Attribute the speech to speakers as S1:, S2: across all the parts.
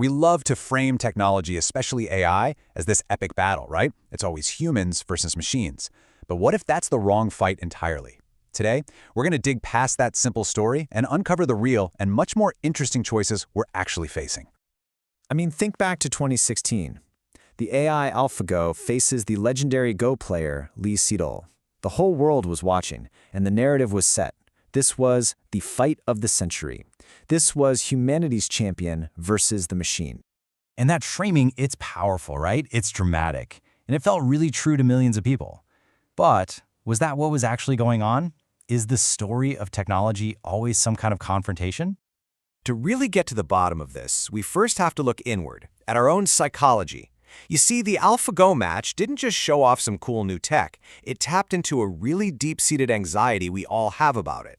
S1: We love to frame technology, especially AI, as this epic battle, right? It's always humans versus machines. But what if that's the wrong fight entirely? Today, we're going to dig past that simple story and uncover the real and much more interesting choices we're actually facing.
S2: I mean, think back to 2016. The AI AlphaGo faces the legendary Go player Lee Sedol. The whole world was watching, and the narrative was set. This was the fight of the century. This was humanity's champion versus the machine.
S3: And that framing, it's powerful, right? It's dramatic. And it felt really true to millions of people. But was that what was actually going on? Is the story of technology always some kind of confrontation?
S4: To really get to the bottom of this, we first have to look inward, at our own psychology. You see, the AlphaGo match didn't just show off some cool new tech, it tapped into a really deep-seated anxiety we all have about it.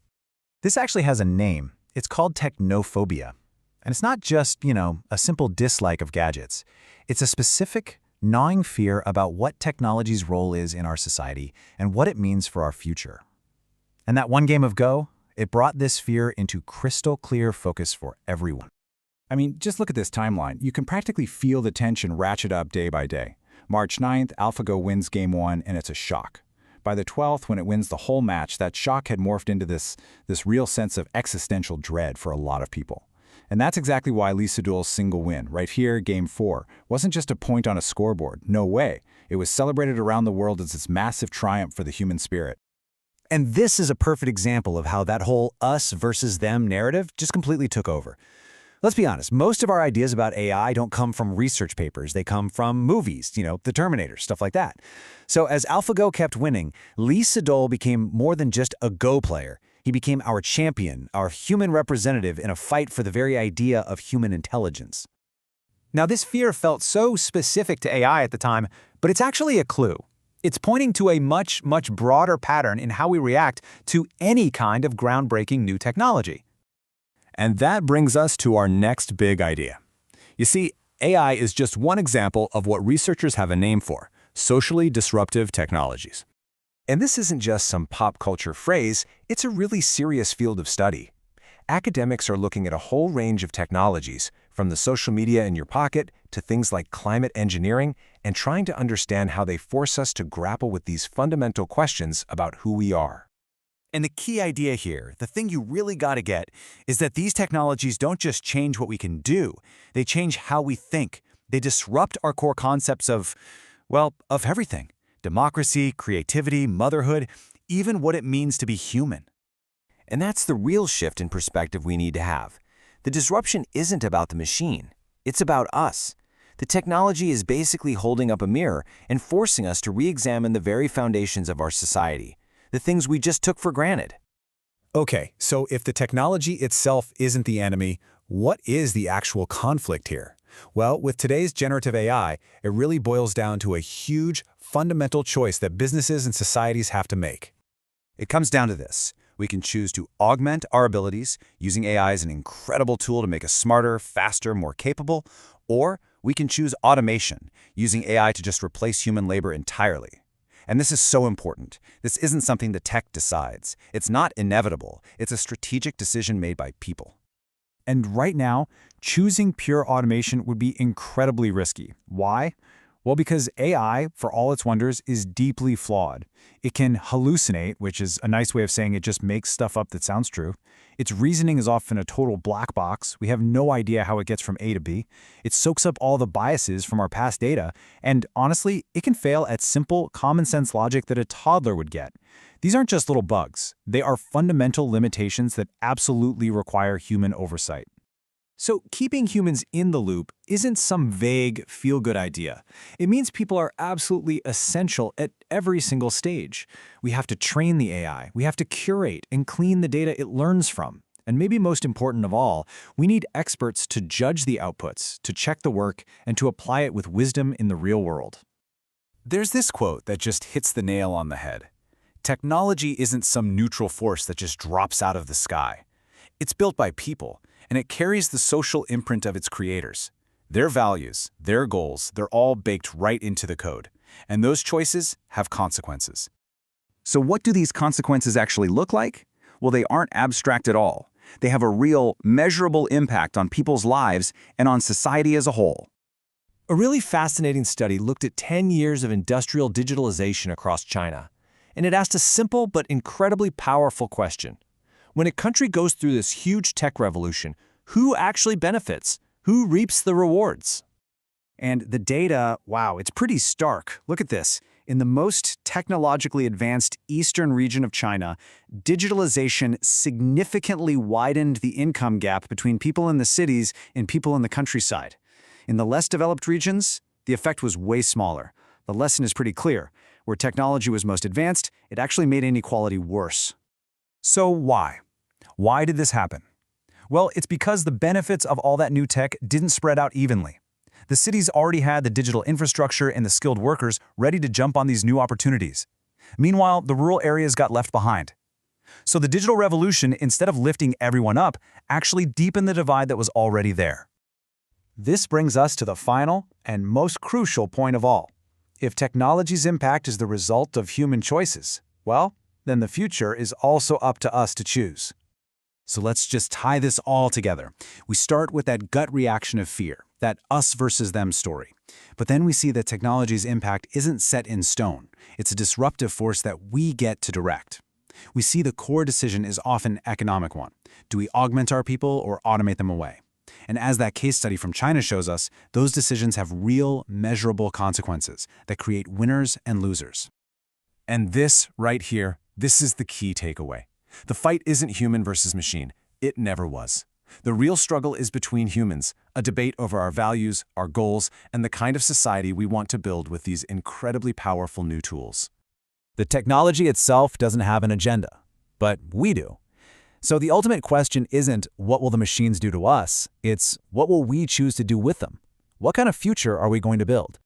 S3: This actually has a name. It's called technophobia. And it's not just, a simple dislike of gadgets. It's a specific, gnawing fear about what technology's role is in our society and what it means for our future. And that one game of Go, it brought this fear into crystal clear focus for everyone.
S1: I mean, just look at this timeline. You can practically feel the tension ratchet up day by day. March 9th, AlphaGo wins Game 1, and it's a shock. By the 12th, when it wins the whole match, that shock had morphed into this real sense of existential dread for a lot of people. And that's exactly why Lee Sedol's single win, right here, Game 4, wasn't just a point on a scoreboard. No way. It was celebrated around the world as this massive triumph for the human spirit.
S2: And this is a perfect example of how that whole us versus them narrative just completely took over. Let's be honest, most of our ideas about AI don't come from research papers. They come from movies, The Terminator, stuff like that. So as AlphaGo kept winning, Lee Sedol became more than just a Go player. He became our champion, our human representative in a fight for the very idea of human intelligence.
S3: Now, this fear felt so specific to AI at the time, but it's actually a clue. It's pointing to a much, much broader pattern in how we react to any kind of groundbreaking new technology.
S1: And that brings us to our next big idea. You see, AI is just one example of what researchers have a name for: socially disruptive technologies. And this isn't just some pop culture phrase, it's a really serious field of study. Academics are looking at a whole range of technologies, from the social media in your pocket to things like climate engineering, and trying to understand how they force us to grapple with these fundamental questions about who we are.
S3: And the key idea here, the thing you really got to get, is that these technologies don't just change what we can do, they change how we think. They disrupt our core concepts of everything. Democracy, creativity, motherhood, even what it means to be human.
S4: And that's the real shift in perspective we need to have. The disruption isn't about the machine, it's about us. The technology is basically holding up a mirror and forcing us to re-examine the very foundations of our society, the things we just took for granted.
S1: Okay, so if the technology itself isn't the enemy, what is the actual conflict here? Well, with today's generative AI, it really boils down to a huge, fundamental choice that businesses and societies have to make. It comes down to this. We can choose to augment our abilities, using AI as an incredible tool to make us smarter, faster, more capable, or we can choose automation, using AI to just replace human labor entirely. And this is so important. This isn't something the tech decides. It's not inevitable. It's a strategic decision made by people. And right now, choosing pure automation would be incredibly risky. Why? Well, because AI, for all its wonders, is deeply flawed. It can hallucinate, which is a nice way of saying it just makes stuff up that sounds true. Its reasoning is often a total black box. We have no idea how it gets from A to B. It soaks up all the biases from our past data. And honestly, it can fail at simple, common-sense logic that a toddler would get. These aren't just little bugs. They are fundamental limitations that absolutely require human oversight. So keeping humans in the loop isn't some vague, feel-good idea. It means people are absolutely essential at every single stage. We have to train the AI, we have to curate and clean the data it learns from. And maybe most important of all, we need experts to judge the outputs, to check the work, and to apply it with wisdom in the real world. There's this quote that just hits the nail on the head. Technology isn't some neutral force that just drops out of the sky. It's built by people, and it carries the social imprint of its creators. Their values, their goals, they're all baked right into the code. And those choices have consequences. So what do these consequences actually look like? Well, they aren't abstract at all.
S3: They have a real, measurable impact on people's lives and on society as a whole.
S4: A really fascinating study looked at 10 years of industrial digitalization across China, and it asked a simple but incredibly powerful question. When a country goes through this huge tech revolution, who actually benefits? Who reaps the rewards?
S2: And the data, wow, it's pretty stark. Look at this. In the most technologically advanced eastern region of China, digitalization significantly widened the income gap between people in the cities and people in the countryside. In the less developed regions, the effect was way smaller. The lesson is pretty clear. Where technology was most advanced, it actually made inequality worse.
S1: So why? Why did this happen? Well, it's because the benefits of all that new tech didn't spread out evenly. The cities already had the digital infrastructure and the skilled workers ready to jump on these new opportunities. Meanwhile, the rural areas got left behind. So the digital revolution, instead of lifting everyone up, actually deepened the divide that was already there.
S2: This brings us to the final and most crucial point of all. If technology's impact is the result of human choices, well, then the future is also up to us to choose. So let's just tie this all together. We start with that gut reaction of fear, that us versus them story. But then we see that technology's impact isn't set in stone. It's a disruptive force that we get to direct. We see the core decision is often an economic one. Do we augment our people or automate them away? And as that case study from China shows us, those decisions have real, measurable consequences that create winners and losers.
S1: And this, right here, this is the key takeaway. The fight isn't human versus machine. It never was. The real struggle is between humans, a debate over our values, our goals, and the kind of society we want to build with these incredibly powerful new tools.
S2: The technology itself doesn't have an agenda, but we do. So the ultimate question isn't what will the machines do to us, it's what will we choose to do with them? What kind of future are we going to build?